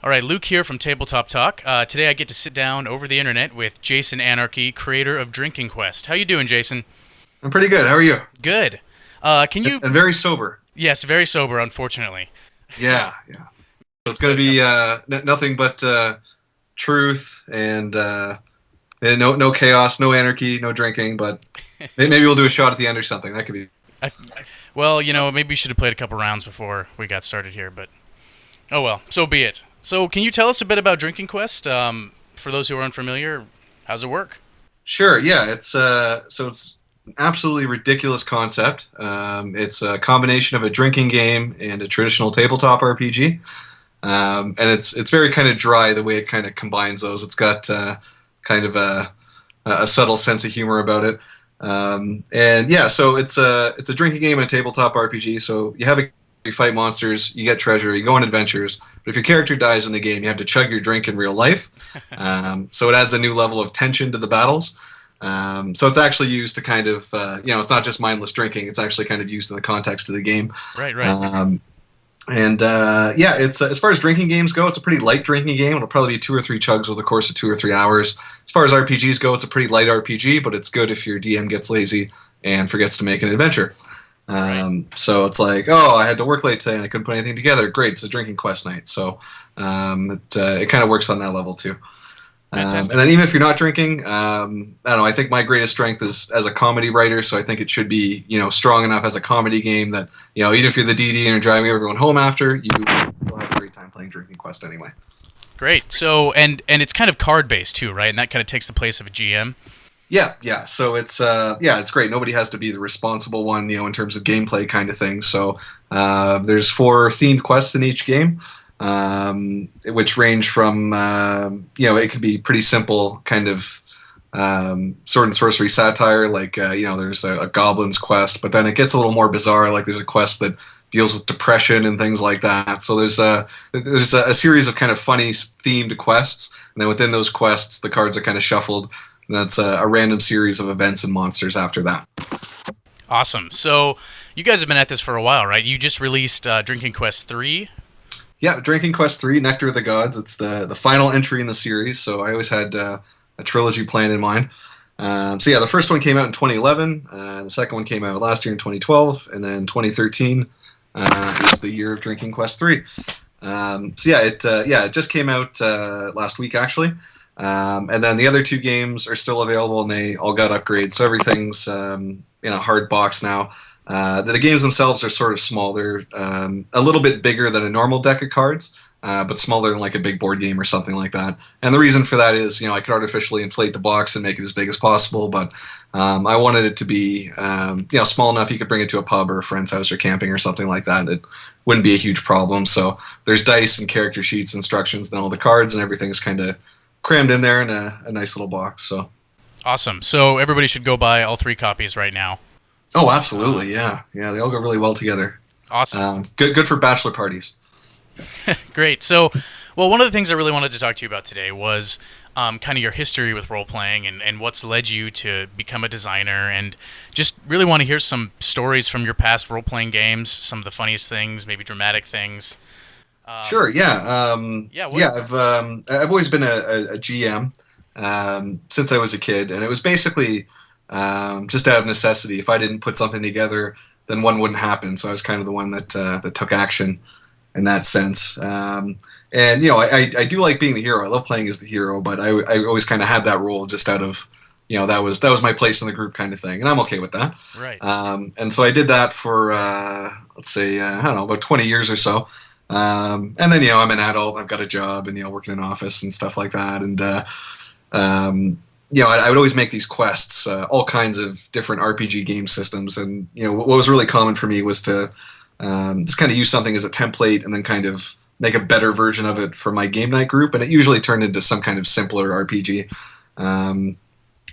All right, Luke here from Tabletop Talk. Today I get to sit down over the internet with Jason Anarchy, creator of Drinking Quest. How you doing, Jason? I'm pretty good. How are you? Good. Can you? And very sober. Yes, very sober, unfortunately. Yeah, yeah. So it's going to But be nothing but truth and no chaos, no anarchy, no drinking. But maybe we'll do a shot at the end or something. That could be. I, well, maybe we should have played a couple rounds before we got started here, but oh well, so be it. So, can you tell us a bit about Drinking Quest? For those who are unfamiliar, how's it work? Sure. Yeah. It's an absolutely ridiculous concept. It's a combination of a drinking game and a traditional tabletop RPG. And it's very kind of dry the way it kind of combines those. It's got kind of a subtle sense of humor about it. And yeah, so it's a drinking game and a tabletop RPG. So you fight monsters, you get treasure, you go on adventures. But if your character dies in the game, you have to chug your drink in real life. So it adds a new level of tension to the battles. So it's actually used to kind of, it's not just mindless drinking. It's actually kind of used in the context of the game. Right, right. Yeah, it's as far as drinking games go, it's a pretty light drinking game. It'll probably be 2 or 3 chugs over the course of 2 or 3 hours. As far as RPGs go, it's a pretty light RPG, but it's good if your DM gets lazy and forgets to make an adventure. So it's like, oh, I had to work late today and I couldn't put anything together. Great, it's a drinking quest night. So it kind of works on that level too. And then even if you're not drinking, I don't know. I think my greatest strength is as a comedy writer, so I think it should be strong enough as a comedy game that even if you're the DD and you're driving everyone home after, you still have a great time playing Drinking Quest anyway. Great. So, and it's kind of card based too, right? And that kind of takes the place of a GM. Yeah, yeah. So it's great. Nobody has to be the responsible one, in terms of gameplay kind of thing. So there's 4 themed quests in each game. Which range from it could be pretty simple kind of sword and sorcery satire, like there's a goblin's quest, but then it gets a little more bizarre, like there's a quest that deals with depression and things like that. So there's a series of kind of funny themed quests, and then within those quests the cards are kind of shuffled, and that's a random series of events and monsters after that. Awesome. So you guys have been at this for a while, right? You just released Drinking Quest 3. Yeah, Drinking Quest 3, Nectar of the Gods. It's the final entry in the series, so I always had a trilogy plan in mind. So yeah, the first one came out in 2011, the second one came out last year in 2012, and then 2013 is the year of Drinking Quest 3. So yeah, it just came out last week actually, and then the other 2 games are still available, and they all got upgrades, so everything's in a hard box now. The games themselves are sort of small. They're a little bit bigger than a normal deck of cards, but smaller than like a big board game or something like that. And the reason for that is, I could artificially inflate the box and make it as big as possible, but I wanted it to be, small enough you could bring it to a pub or a friend's house or camping or something like that. It wouldn't be a huge problem. So there's dice and character sheets, instructions, and all the cards, and everything's kind of crammed in there in a nice little box. So Awesome. So everybody should go buy all 3 copies right now. Oh, absolutely, yeah. Yeah, they all go really well together. Awesome. Good for bachelor parties. Great. So, well, one of the things I really wanted to talk to you about today was kind of your history with role-playing and what's led you to become a designer, and just really want to hear some stories from your past role-playing games, some of the funniest things, maybe dramatic things. Sure, yeah. I've always been a GM since I was a kid, and it was basically just out of necessity. If I didn't put something together, then one wouldn't happen. So I was kind of the one that took action in that sense. And I do like being the hero. I love playing as the hero, but I always kind of had that role just out of that was my place in the group kind of thing, and I'm okay with that. Right. And so I did that for let's say I don't know, about 20 years or so. And then I'm an adult. I've got a job and working in an office and stuff like that. And I would always make these quests, all kinds of different RPG game systems, and what was really common for me was to just kind of use something as a template and then kind of make a better version of it for my game night group, and it usually turned into some kind of simpler RPG.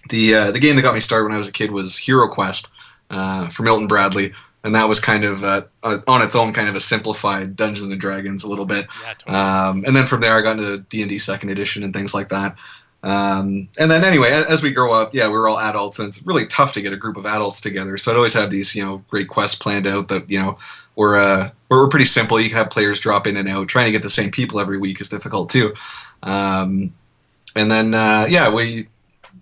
The game that got me started when I was a kid was Hero Quest for Milton Bradley, and that was kind of on its own kind of a simplified Dungeons and Dragons a little bit. Yeah, totally. And then from there I got into D&D Second Edition and things like that. And then anyway, as we grow up, yeah, we're all adults, and it's really tough to get a group of adults together. So I'd always have these, great quests planned out that, were pretty simple. You can have players drop in and out. Trying to get the same people every week is difficult too. And then,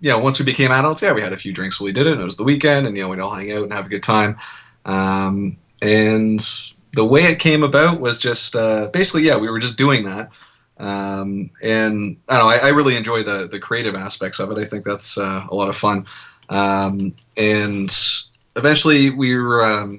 once we became adults, yeah, we had a few drinks while we did it. And it was the weekend, and we'd all hang out and have a good time. And the way it came about was just basically, yeah, we were just doing that. And I don't know, I really enjoy the creative aspects of it. I think that's a lot of fun. And eventually I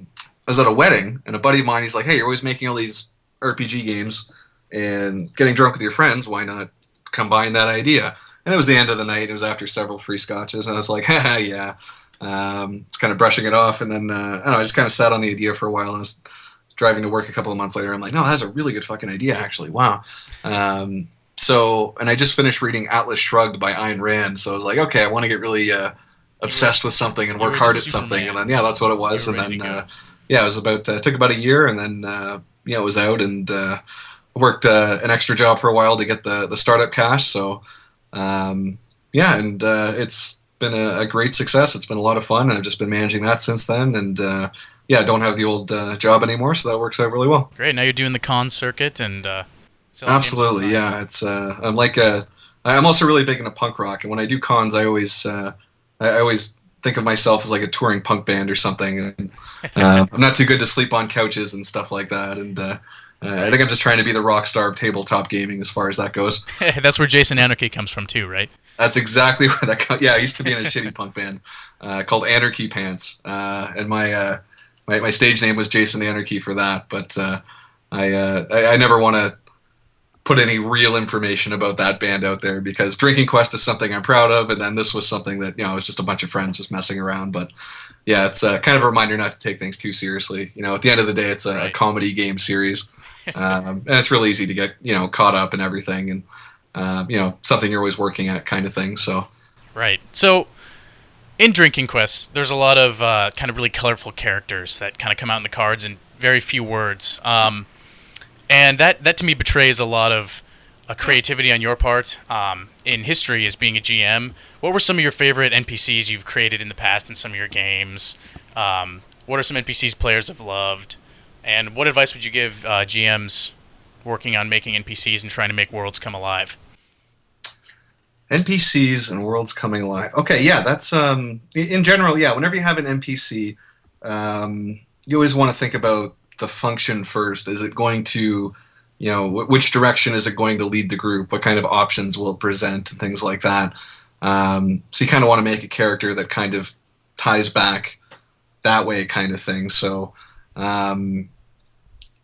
was at a wedding, and a buddy of mine, he's like, hey, you're always making all these RPG games and getting drunk with your friends. Why not combine that idea? And it was the end of the night. It was after several free scotches. And I was like, haha, yeah. It's kind of brushing it off. And then, I don't know, I just kind of sat on the idea for a while. And I was driving to work a couple of months later. I'm like, no, that's a really good fucking idea, actually. Wow. And I just finished reading Atlas Shrugged by Ayn Rand. So I was like, okay, I want to get really obsessed with something and work hard at something. And then, yeah, that's what it was. And then, it was took about a year. And then, it was out, and worked an extra job for a while to get the startup cash. So, it's been a great success. It's been a lot of fun, and I've just been managing that since then. And I don't have the old job anymore, so that works out really well. Great. Now you're doing the con circuit and absolutely, yeah. It's I'm also really big into punk rock, and when I do cons, I always think of myself as like a touring punk band or something. And, I'm not too good to sleep on couches and stuff like that, and I think I'm just trying to be the rock star of tabletop gaming as far as that goes. That's where Jason Anarchy comes from too, right? That's exactly where that comes. Yeah, I used to be in a shitty punk band called Anarchy Pants, and my stage name was Jason Anarchy for that. But I never want to put any real information about that band out there, because Drinking Quest is something I'm proud of, and then this was something that, it was just a bunch of friends just messing around. But yeah, it's kind of a reminder not to take things too seriously. At the end of the day, it's a comedy game series, and it's really easy to get caught up in everything, and something you're always working at, kind of thing. So right. So in Drinking Quest, there's a lot of kind of really colorful characters that kind of come out in the cards in very few words. And that to me betrays a lot of creativity on your part. In history, as being a GM, what were some of your favorite NPCs you've created in the past in some of your games? What are some NPCs players have loved? And what advice would you give GMs working on making NPCs and trying to make worlds come alive? NPCs and worlds coming alive. Okay, yeah, that's in general, yeah. Whenever you have an NPC, you always want to think about the function first. Is it going to, which direction is it going to lead the group? What kind of options will it present, and things like that. So you kind of want to make a character that kind of ties back that way, kind of thing. So,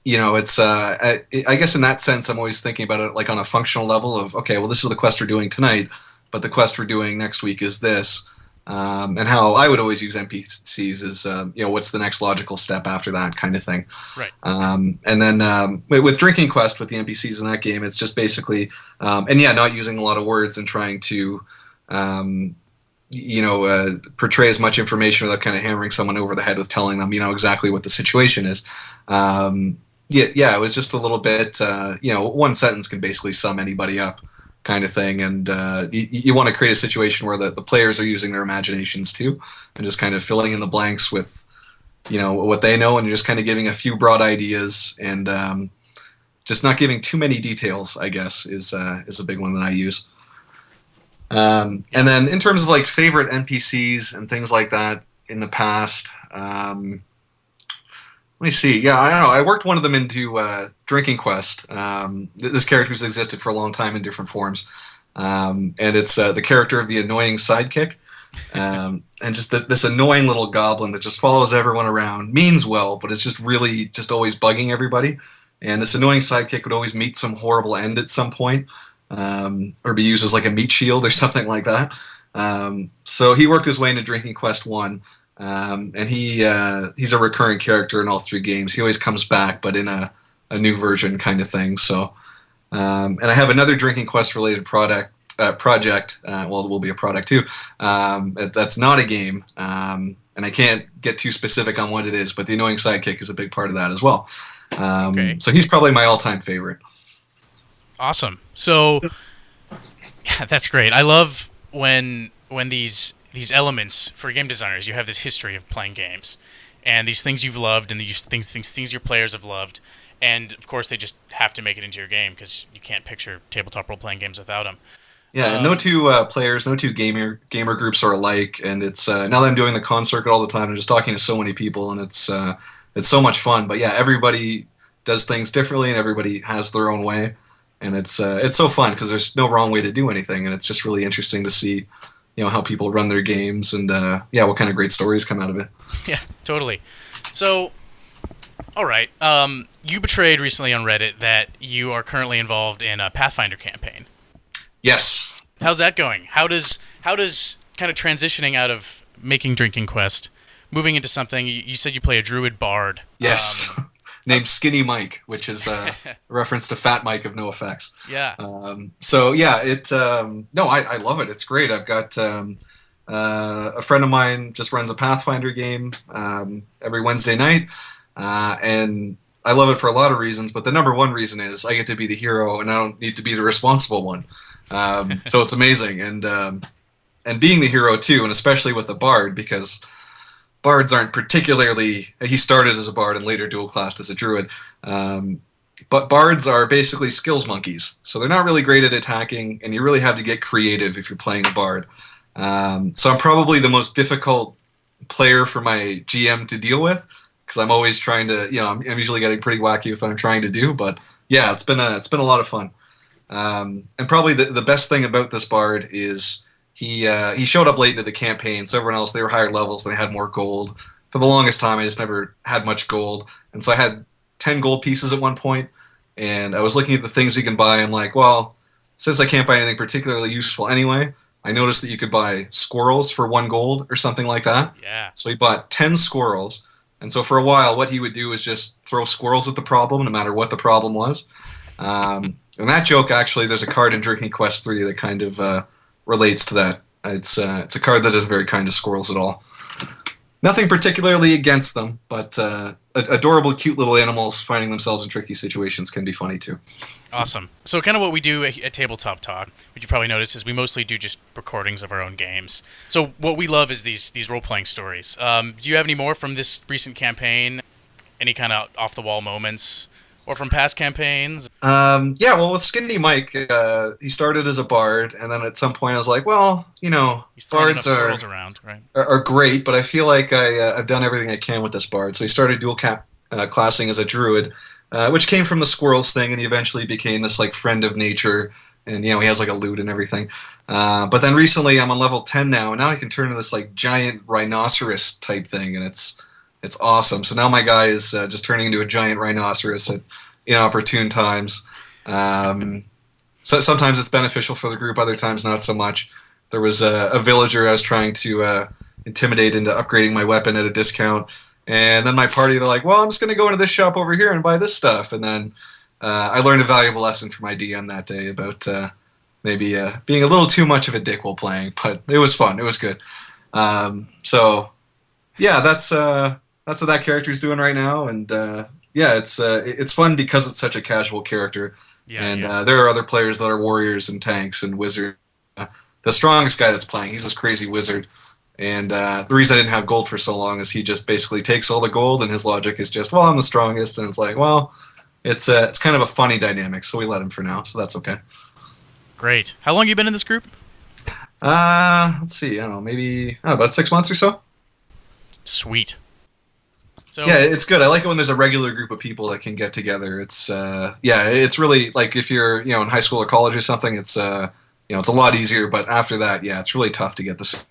it's I guess in that sense, I'm always thinking about it like on a functional level of, okay, well, this is the quest we're doing tonight, but the quest we're doing next week is this. And how I would always use NPCs is, what's the next logical step after that, kind of thing. Right. And then with Drinking Quest, with the NPCs in that game, it's just basically, not using a lot of words and trying to, portray as much information without kind of hammering someone over the head with telling them, exactly what the situation is. It was just a little bit, one sentence can basically sum anybody up, kind of thing. And you want to create a situation where the players are using their imaginations too, and just kind of filling in the blanks with, what they know, and just kind of giving a few broad ideas, and just not giving too many details, I guess, is a big one that I use. And then in terms of like favorite NPCs and things like that in the past, let me see. Yeah, I don't know. I worked one of them into Drinking Quest. This character's existed for a long time in different forms. And it's the character of the annoying sidekick. And just this annoying little goblin that just follows everyone around, means well, but it's just really just always bugging everybody. And this annoying sidekick would always meet some horrible end at some point, or be used as like a meat shield or something like that. So he worked his way into Drinking Quest 1. And he's a recurring character in all 3 games. He always comes back, but in a new version, kind of thing. So, and I have another Drinking Quest related project. Well, it will be a product too. That's not a game, and I can't get too specific on what it is. But the annoying sidekick is a big part of that as well. Okay. So he's probably my all-time favorite. Awesome. So, Yeah, that's great. I love when these elements for game designers, you have this history of playing games, and these things you've loved, and these things your players have loved, and of course they just have to make it into your game because you can't picture tabletop role playing games without them. Yeah, and no Um, two players, no two gamer groups are alike. And it's now that I'm doing the con circuit all the time, I'm just talking to so many people, and it's so much fun. But yeah, everybody does things differently, and everybody has their own way, and it's so fun because there's no wrong way to do anything, and it's just really interesting to see, how people run their games, and yeah, what kind of great stories come out of it. yeah, totally. So, all right, you betrayed recently on Reddit that you are currently involved in a Pathfinder campaign. Yes, How's that going? How does kind of transitioning out of making Drinking Quest, moving into something you said you play a druid bard? yes. Named Skinny Mike, which is a reference to Fat Mike of No Effects. Yeah. So yeah, no, I love it. It's great. I've got a friend of mine just runs a Pathfinder game every Wednesday night, and I love it for a lot of reasons. But the number one reason is I get to be the hero, and I don't need to be the responsible one. So it's amazing, and being the hero too, and especially with a bard because bards aren't particularly. He started as a bard and later dual classed as a druid. But bards are basically skills monkeys, so they're not really great at attacking, and you really have to get creative if you're playing a bard. So I'm probably the most difficult player for my GM to deal with because I'm always trying to, I'm usually getting pretty wacky with what I'm trying to do. But yeah, it's been a lot of fun. And probably the best thing about this bard is he showed up late into the campaign, so everyone else they were higher levels, they had more gold. For the longest time, I just never had much gold, and so I had 10 gold pieces at one point, and I was looking at the things you can buy. I'm like, well, since I can't buy anything particularly useful anyway, I noticed that you could buy squirrels for 1 gold or something like that. Yeah. So he bought 10 squirrels, and so for a while, what he would do is just throw squirrels at the problem, no matter what the problem was. And that joke, actually, there's a card in Drinking Quest 3 that kind of relates to that. It's a card that isn't very kind to squirrels at all. Nothing particularly against them, but adorable, cute little animals finding themselves in tricky situations can be funny too. Awesome. So kind of what we do at Tabletop Talk, which you probably noticed, is we mostly do just recordings of our own games. So what we love is these role-playing stories. Do you have any more from this recent campaign? Any kind of off-the-wall moments? Or from past campaigns? Yeah, well, with Skinny Mike, he started as a bard, and then at some point I was like, well, He's throwing enough bards squirrels around, right? are great, but I feel like I've done everything I can with this bard. So he started dual classing as a druid, which came from the squirrels thing, and he eventually became this like friend of nature, and he has like a lute and everything. But then recently I'm on level 10 now, and now I can turn into this like giant rhinoceros type thing, and it's awesome. So now my guy is just turning into a giant rhinoceros at opportune times. So sometimes it's beneficial for the group, other times not so much. There was a villager I was trying to intimidate into upgrading my weapon at a discount, and then my party, they're like, well, I'm just going to go into this shop over here and buy this stuff. And then I learned a valuable lesson from my DM that day about maybe being a little too much of a dick while playing, but it was fun. It was good. So yeah, that's what that character's doing right now, and yeah, it's fun because it's such a casual character. Yeah, and yeah. there are other players that are warriors and tanks and wizards. The strongest guy that's playing, he's this crazy wizard, and the reason I didn't have gold for so long is he just basically takes all the gold, and his logic is just, well, I'm the strongest, and it's like, well, it's kind of a funny dynamic, so we let him for now, so that's okay. Great. How long you been in this group? Let's see, I don't know, maybe about 6 months or so. Sweet. So Yeah, it's good. I like it when there's a regular group of people that can get together. It's it's really like if you're in high school or college or something. It's it's a lot easier. But after that, yeah, it's really tough to get this.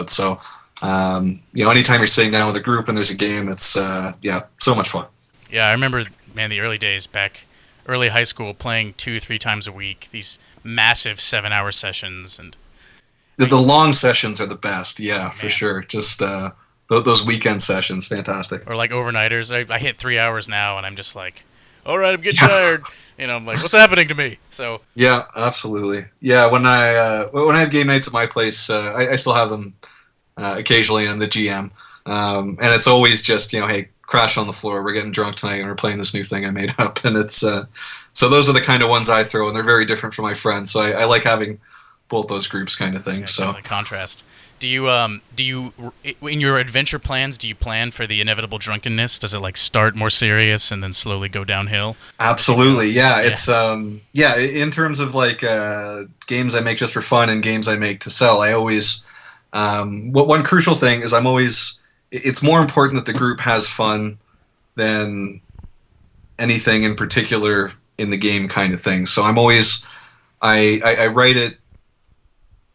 So anytime you're sitting down with a group and there's a game, it's so much fun. Yeah, I remember, man, the early days back, early high school, playing 2-3 times a week. These massive 7-hour sessions, and The long sessions are the best. Yeah, man. for sure. Just those weekend sessions, fantastic. Or like overnighters. I hit 3 hours now, and I'm just like, all right, I'm getting tired. I'm like, what's happening to me? So Yeah, absolutely. Yeah, when I have game nights at my place, I still have them occasionally in the GM, and it's always just hey, crash on the floor. We're getting drunk tonight, and we're playing this new thing I made up, and it's so those are the kind of ones I throw, and they're very different from my friends. So I like having both those groups kind of thing. Yeah, kind So of the contrast. Do you in your adventure plans, do you plan for the inevitable drunkenness? Does it like start more serious and then slowly go downhill as you go? absolutely, yeah. It's Yes, yeah. In terms of like games I make just for fun and games I make to sell, I always what one crucial thing is I'm always it's more important that the group has fun than anything in particular in the game kind of thing. So I'm always I write it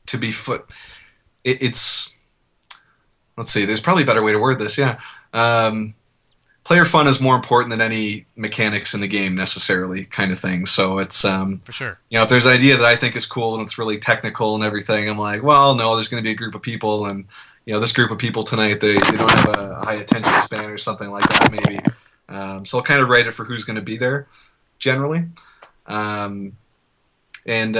to be it's let's see. There's probably a better way to word this. Yeah. Player fun is more important than any mechanics in the game necessarily, kind of thing. So it's for sure. if there's an idea that I think is cool and it's really technical and everything, I'm like, well, no, there's going to be a group of people, and this group of people tonight, they don't have a high attention span or something like that, maybe. So I'll kind of write it for who's going to be there, generally. Um, and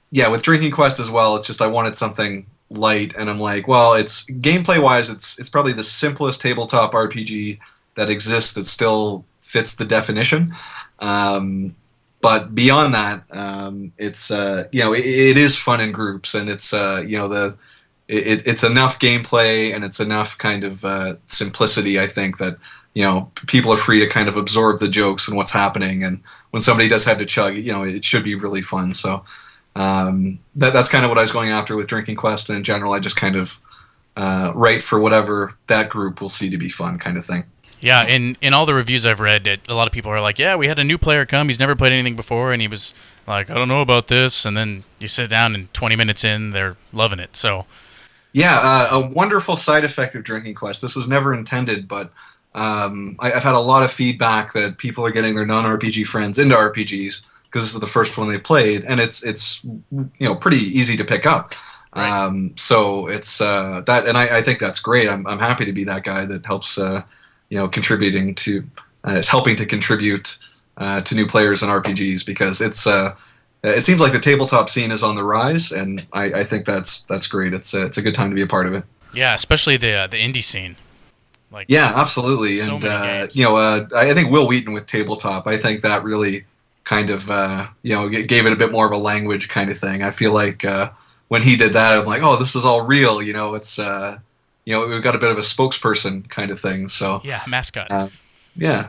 yeah, with Drinking Quest as well, it's just I wanted something light, and I'm like, well, it's gameplay wise, it's probably the simplest tabletop RPG that exists that still fits the definition. But beyond that, it's it is fun in groups, and it's it's enough gameplay and it's enough kind of simplicity. I think that people are free to kind of absorb the jokes and what's happening, and when somebody does have to chug, it should be really fun. So that's kind of what I was going after with Drinking Quest, and in general, I just kind of write for whatever that group will see to be fun, kind of thing. Yeah, in all the reviews I've read, a lot of people are like, yeah, we had a new player come. He's never played anything before, and he was like, I don't know about this. And then you sit down, and 20 minutes in, they're loving it. So Yeah, a wonderful side effect of Drinking Quest. This was never intended, but I've had a lot of feedback that people are getting their non-RPG friends into RPGs because this is the first one they've played, and it's pretty easy to pick up. Right. So it's that, and I think that's great. I'm happy to be that guy that helps contributing to is helping to contribute to new players in RPGs, because it seems like the tabletop scene is on the rise, and I think that's great. It's a good time to be a part of it. Yeah, especially the indie scene. Like, Yeah, absolutely. so And many games. I think Will Wheaton with tabletop, I think that really kind of gave it a bit more of a language kind of thing. I feel like when he did that, I'm like, oh, this is all real. It's we've got a bit of a spokesperson kind of thing. So Yeah, mascot. yeah.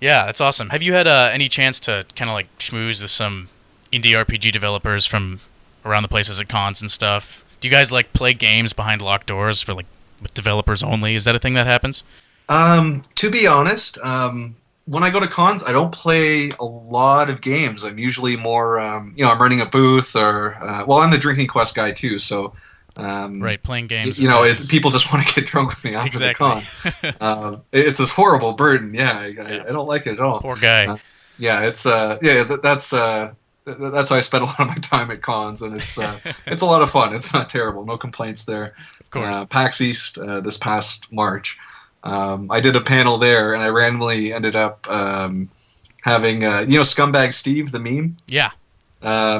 Yeah, that's awesome. Have you had any chance to kind of like schmooze with some indie RPG developers from around the places at cons and stuff? Do you guys like play games behind locked doors for like with developers only? Is that a thing that happens? To be honest, when I go to cons, I don't play a lot of games. I'm usually more, I'm running a booth, or I'm the Drinking Quest guy too. So, Right, playing games. people just want to get drunk with me after the con. It's this horrible burden. Yeah, I don't like it at all. Poor guy. Yeah, it's that's how I spend a lot of my time at cons, and it's a lot of fun. It's not terrible. No complaints there. Of course. PAX East this past March. I did a panel there, and I randomly ended up having Scumbag Steve, the meme. Yeah.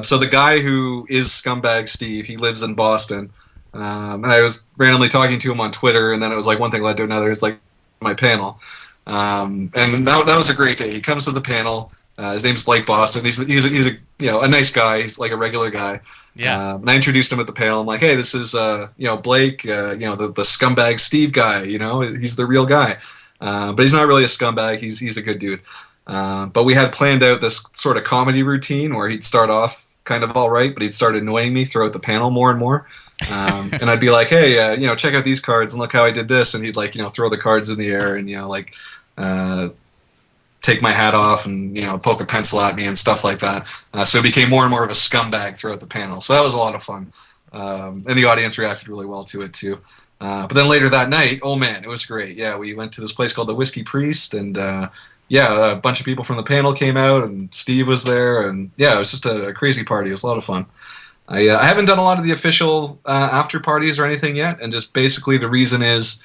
So the guy who is Scumbag Steve, he lives in Boston, and I was randomly talking to him on Twitter, and then it was like one thing led to another. It's like my panel, and that was a great day. He comes to the panel. His name's Blake Boston. He's a nice guy. He's like a regular guy. Yeah. And I introduced him at the panel. I'm like, hey, this is Blake, the Scumbag Steve guy. He's the real guy, but he's not really a scumbag. He's a good dude. But we had planned out this sort of comedy routine where he'd start off kind of all right, but he'd start annoying me throughout the panel more and more. And I'd be like, hey, check out these cards and look how I did this. And he'd throw the cards in the air and take my hat off and poke a pencil at me and stuff like that. So it became more and more of a scumbag throughout the panel. So that was a lot of fun, and the audience reacted really well to it too. But then later that night, oh man, it was great. Yeah, we went to this place called the Whiskey Priest, and a bunch of people from the panel came out, and Steve was there, and yeah, it was just a crazy party. It was a lot of fun. I haven't done a lot of the official after parties or anything yet, and just basically the reason is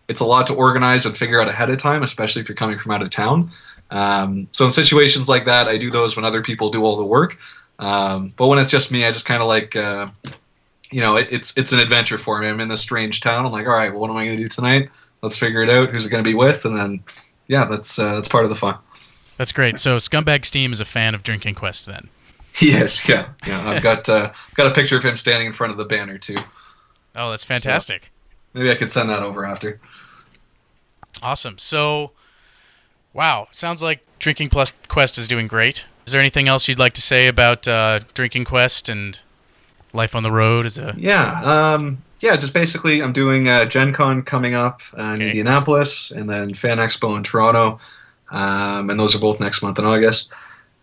it's a lot to organize and figure out ahead of time, especially if you're coming from out of town. So in situations like that, I do those when other people do all the work. But when it's just me, I just kind of like, it's an adventure for me. I'm in this strange town. I'm like, all right, well, what am I going to do tonight? Let's figure it out. Who's it going to be with? And then, yeah, that's part of the fun. That's great. So Scumbag Steam is a fan of Drinking Quest then. He is, yeah, yeah. I've got a picture of him standing in front of the banner too. Oh, that's So fantastic. maybe I could send that over after. Awesome. So, wow, sounds like Drinking Plus Quest is doing great. Is there anything else you'd like to say about Drinking Quest and life on the road as a Yeah, yeah. Just basically, I'm doing Gen Con coming up in okay? Indianapolis, and then Fan Expo in Toronto, and those are both next month in August.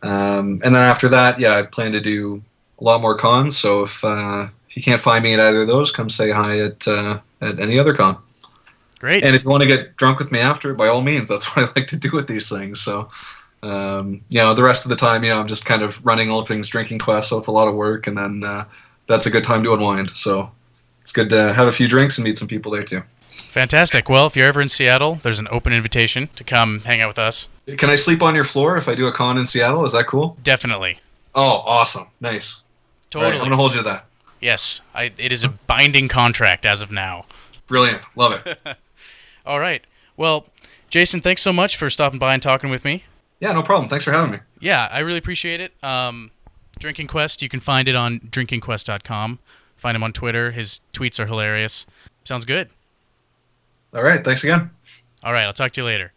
And then after that, yeah, I plan to do a lot more cons. So if you can't find me at either of those, come say hi at any other con. Great. And if you want to get drunk with me after, by all means, that's what I like to do with these things. So, the rest of the time, I'm just kind of running all things Drinking Quest, so it's a lot of work, and then that's a good time to unwind. So it's good to have a few drinks and meet some people there too. Fantastic. Well, if you're ever in Seattle, there's an open invitation to come hang out with us. Can I sleep on your floor if I do a con in Seattle? Is that cool? Definitely. Oh, awesome. Nice. All right, I'm Totally. going to hold you to that. Yes, it is a binding contract as of now. Brilliant. Love it. All right. Well, Jason, thanks so much for stopping by and talking with me. Yeah, no problem. Thanks for having me. Yeah, I really appreciate it. Drinking Quest, you can find it on drinkingquest.com. Find him on Twitter. His tweets are hilarious. Sounds good. All right. Thanks again. All right, I'll talk to you later.